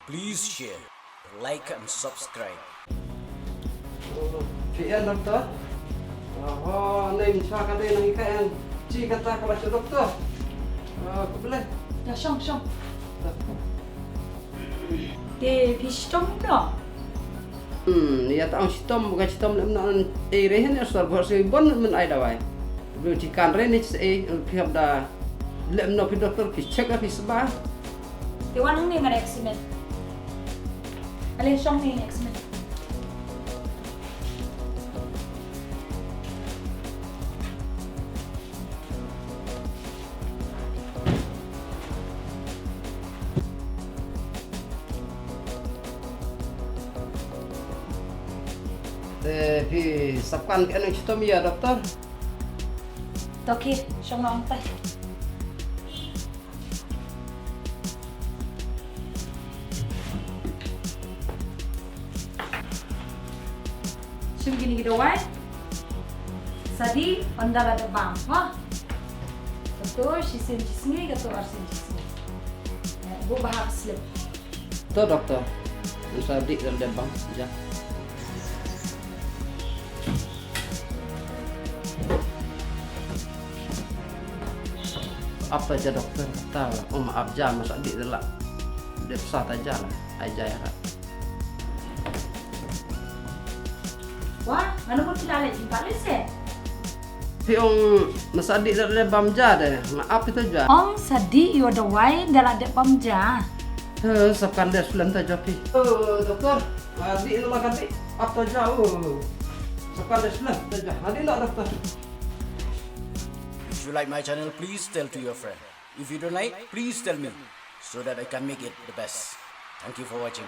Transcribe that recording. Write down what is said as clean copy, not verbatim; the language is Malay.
Please share, like and subscribe. Ktien doktor. Oh, ni misal kata yang ikan ci kata kalau si doktor. Aku boleh. Ya, shong. Dia fish tom dah. Ya tahu sistem bukan sistem nak rehan ya soal versi bon men ai dawai. Belum cikan reni pihak dah lem no pi doktor ki cek api sebah. Dia wanang ni ngada eksimen. Ale shong ni eksimen. Pi sapkan ke anu sistem ya doktor. Toki, shong nong tai. Shim gini dawai. Sadi pandala de bang, ha? Betul, shisim jismi gato arsim jismi. Bu bahak slip. Tu doktor. Usah dik dalam debang ya. Apa aja doktor kata maaf jam masa dik delak dia pesat aja lah aja ya kak. Wah, nganu pun tidak lagi jumpa lese. Piong masa dik delak bam ja deh maaf itu aja. Ong sadi yo dawai dalam dek pamja. Sapkan dia sulam saja pi. Doktor, dik delak kan dik apa jauh. Sapkan dia sulam saja. Nanti nak doktor. If you like my channel, please tell to your friend. If you don't like, please tell me so that I can make it the best. Thank you for watching.